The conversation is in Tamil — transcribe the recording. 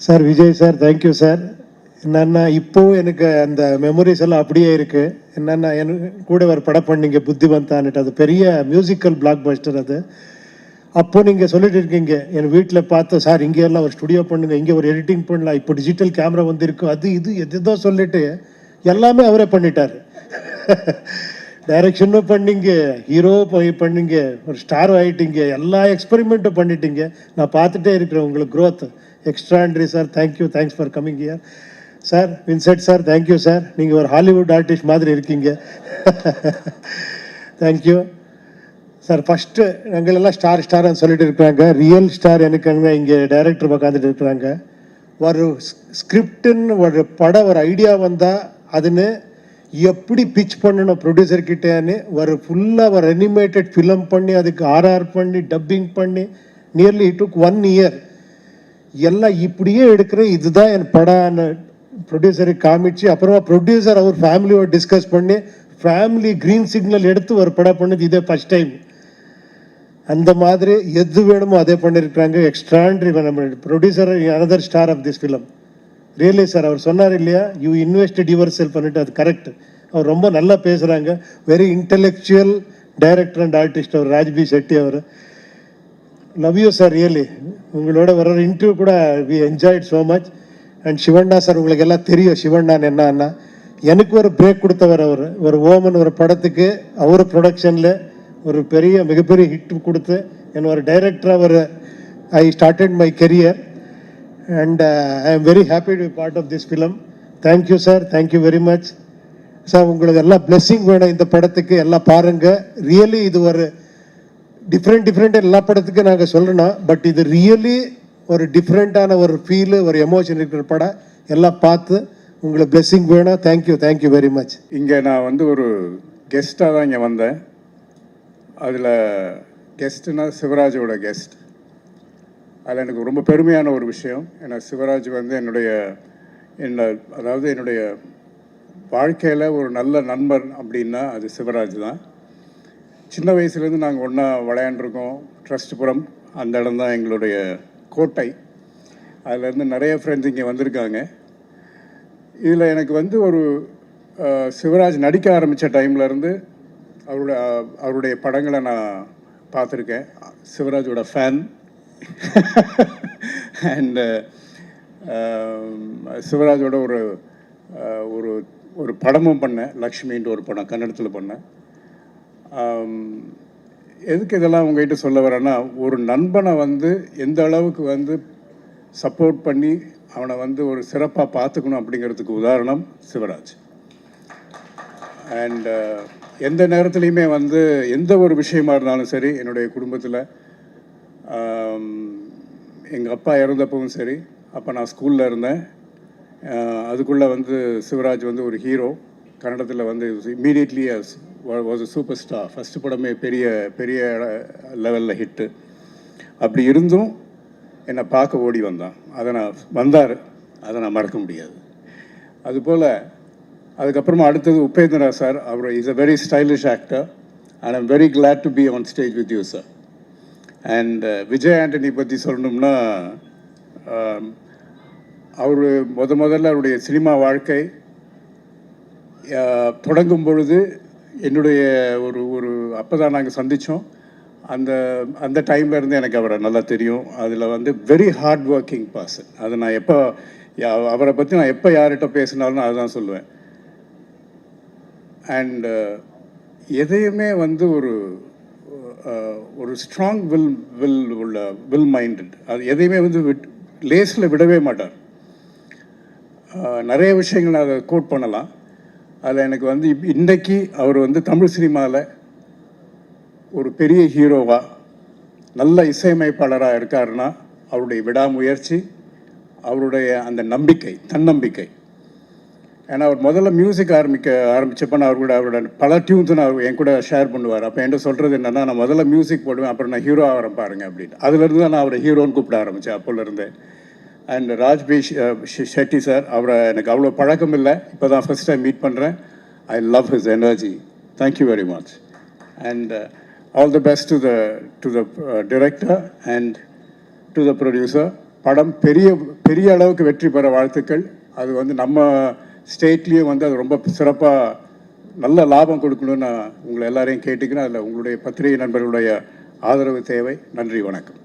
Sir Vijay sir, thank you sir. என்னன்னா இப்போவும் எனக்கு அந்த மெமரிஸ் எல்லாம் அப்படியே இருக்குது. என்னென்னா எனக்கு கூட ஒரு படம் பண்ணீங்க புத்திவந்தான்ட்டு, அது பெரிய மியூசிக்கல் பிளாக் பஸ்டர் அது. அப்போ நீங்கள் சொல்லிட்டு இருக்கீங்க என் வீட்டில் பார்த்து, சார் இங்கே எல்லாம் ஒரு ஸ்டுடியோ பண்ணுங்க, இங்கே ஒரு எடிட்டிங் பண்ணலாம், இப்போ டிஜிட்டல் கேமரா வந்துருக்கு, அது இது எதுதோ சொல்லிட்டு எல்லாமே அவரே பண்ணிட்டார். டைரக்ஷனும் பண்ணிங்க, ஹீரோ பண்ணிங்க, ஒரு ஸ்டார் ஆகிட்டீங்க, எல்லா எக்ஸ்பெரிமெண்ட்டும் பண்ணிட்டீங்க. நான் பார்த்துட்டே இருக்கிறேன் உங்களுக்கு growth extraordinary sir. Thank you, thanks for coming here sir. Vincent sir, thank you sir, நீங்கள் ஒரு ஹாலிவுட் ஆர்டிஸ்ட் மாதிரி இருக்கீங்க. Thank you sir. ஃபஸ்ட்டு எங்களெல்லாம் ஸ்டார்னு சொல்லிட்டு இருக்கிறாங்க, ரியல் ஸ்டார் எனக்கு அங்கே இங்கே டைரக்டர் உட்காந்துட்டு இருக்கிறாங்க. ஒரு ஸ்கிரிப்டுன்னு ஒரு படம் ஒரு ஐடியா வந்தால் அதுன்னு எப்படி பிச் பண்ணணும் ப்ரொடியூசர்கிட்டேன்னு ஒரு ஃபுல்லாக ஒரு அனிமேட்டட் ஃபிலிம் பண்ணி அதுக்கு ஆர்ஆர் பண்ணி டப்பிங் பண்ணி நியர்லி இட் டுக் 1 year. எல்லாம் இப்படியே எடுக்கிறேன், இதுதான் என் படம்னு ப்ரொடியூசருக்கு காமிச்சு, அப்புறமா ப்ரொடியூசர் அவர் ஃபேமிலியோட டிஸ்கஸ் பண்ணி ஃபேமிலி க்ரீன் சிக்னல் எடுத்து ஒரு படம் பண்ணது இதே ஃபஸ்ட் டைம். அந்த மாதிரி எது வேணுமோ அதே பண்ணியிருக்கிறாங்க. Extraordinary producer, another star of this film. Really sir, அவர் சொன்னார் இல்லையா, யூ இன்வெஸ்டட் யுவர் செல்ஃப் பண்ணிட்டு, அது கரெக்ட். அவர் ரொம்ப நல்லா பேசுகிறாங்க. Very intellectual director and artist அவர், ராஜ்பி செட்டி அவர். Love you sir, really. உங்களோட வர இன்டர்வியூ கூட we enjoyed so much. And Shivanna sir, உங்களுக்கு எல்லாம் தெரியும் சிவண்ணான்னு என்னன்னா, எனக்கு ஒரு பிரேக் கொடுத்தவர் அவர். ஒரு ஓமன் ஒரு படத்துக்கு அவர் ப்ரொடக்ஷனில் ஒரு பெரிய மிகப்பெரிய ஹிட் கொடுத்து என்ன ஒரு டைரக்டராக ஒரு I started my career. And I am very happy to be part of this film. Thank you sir, thank you very much sir. உங்களுக்கு எல்லாம் பிளெஸ்ஸிங் வேணும் இந்த படத்துக்கு, எல்லாம் பாருங்கள். ரியலி இது ஒரு டிஃப்ரெண்ட் எல்லா படத்துக்கும் நாங்கள் சொல்லணும், பட் இது ரியலி ஒரு டிஃப்ரெண்ட்டான ஒரு ஃபீலு, ஒரு எமோஷன் இருக்கிற படம். எல்லாம் பார்த்து உங்களுக்கு பிளெஸ்ஸிங் வேணும். Thank you very much. இங்கே நான் வந்து ஒரு கெஸ்ட்டாக தான் இங்கே வந்தேன். அதில் கெஸ்ட்டுனா சிவராஜோட கெஸ்ட். அதில் எனக்கு ரொம்ப பெருமையான ஒரு விஷயம். ஏன்னா சிவராஜ் வந்து அதாவது என்னுடைய வாழ்க்கையில் ஒரு நல்ல நண்பர் அப்படின்னா அது சிவராஜ் தான். சின்ன வயசுலேருந்து நாங்கள் ஒன்றா விளையாண்டுருக்கோம். ட்ரஸ்ட்புரம் அந்த இடம் தான் எங்களுடைய கோட்டை. அதிலேருந்து நிறைய ஃப்ரெண்ட்ஸ் இங்கே வந்திருக்காங்க. இதில் எனக்கு வந்து ஒரு சிவராஜ் நடிக்க ஆரம்பித்த டைம்லேருந்து அவருடைய படங்களை நான் பார்த்துருக்கேன். சிவராஜோட ஃபேன். அண்டு சிவராஜோட ஒரு ஒரு படமும் பண்ணேன், லக்ஷ்மின்ற ஒரு படம் கன்னடத்தில் பண்ணேன். எதுக்கு இதெல்லாம் உங்கள்கிட்ட சொல்ல வரேன்னா, ஒரு நண்பனை வந்து எந்த அளவுக்கு வந்து சப்போர்ட் பண்ணி அவனை வந்து ஒரு சிறப்பாக பார்த்துக்கணும் அப்படிங்கிறதுக்கு உதாரணம் சிவராஜ். அண்ட் எந்த நேரத்துலையுமே வந்து எந்த ஒரு விஷயமா இருந்தாலும் சரி, என்னுடைய குடும்பத்தில் எங்கள் அப்பா இறந்தப்பவும் சரி, அப்போ நான் ஸ்கூலில் இருந்தேன். அதுக்குள்ளே வந்து சிவராஜ் வந்து ஒரு ஹீரோ. கன்னடத்தில் வந்து immediately was a super star. First படமே பெரிய லெவலில் ஹிட்டு. அப்படி இருந்தும் என்னை பார்க்க ஓடி வந்தார். அதை நான் மறக்க முடியாது. அதுபோல் அதுக்கப்புறமா அடுத்தது உபேந்திரா சார். அவர் is a very stylish actor and I'm very glad to be on stage with you sir. And Vijay Antony பற்றி சொல்லணும்னா, அவர் முதல்ல அவருடைய சினிமா வாழ்க்கை தொடங்கும் பொழுது என்னுடைய ஒரு அப்போ தான் நாங்கள் சந்தித்தோம். அந்த டைமில் இருந்து எனக்கு அவரை நல்லா தெரியும். அதில் வந்து வெரி ஹார்ட் ஒர்க்கிங் பர்சன். அதை நான் அவரை பற்றி நான் எப்போ யார்கிட்ட பேசினாலும் நான் அதுதான் சொல்லுவேன். அண்டு எதையுமே வந்து ஒரு ஸ்ட்ராங் வில் மைண்டட். அது எதையுமே வந்து லேஸில் விடவே மாட்டார். நிறைய விஷயங்கள் நான் அதை கோட் பண்ணலாம். அதில் எனக்கு வந்து இன்றைக்கி அவர் வந்து தமிழ் சினிமாவில் ஒரு பெரிய ஹீரோவாக நல்ல இசையமைப்பாளராக இருக்காருன்னா அவருடைய விடாமுயற்சி, அவருடைய அந்த நம்பிக்கை, தன்னம்பிக்கை. ஏன்னா அவர் முதல்ல மியூசிக் ஆரம்பித்தப்போ நான் அவரோட பல டியூன்ஸ் நான் என் கூட ஷேர் பண்ணுவார். அப்போ என்கிட்ட சொல்கிறது என்னென்னா, நான் முதல்ல மியூசிக் போடுவேன், அப்புறம் நான் ஹீரோ ஆகிறேன் பாருங்க அப்படின்னு. அதுலேருந்து தான் நான் அவரை ஹீரோன்னு கூப்பிட ஆரம்பித்தேன் அப்போலேருந்தே. அண்ட் ராஜ்பி ஷெட்டி சார், அவரை எனக்கு அவ்வளோ பழக்கம் இல்லை, இப்போ தான் ஃபஸ்ட் டைம் மீட் பண்ணுறேன். I love his energy. Thank you very much. And all the best to the director and to the producer. படம் பெரிய பெரிய அளவுக்கு வெற்றி பெற வாழ்த்துக்கள். அது வந்து நம்ம ஸ்டேட்லேயும் வந்து அது ரொம்ப சிறப்பாக நல்ல லாபம் கொடுக்கணும்னு நான் உங்களை எல்லாரையும் கேட்டுக்கிறேன். அதில் உங்களுடைய பத்திரிகை நண்பர்களுடைய ஆதரவு தேவை. நன்றி, வணக்கம்.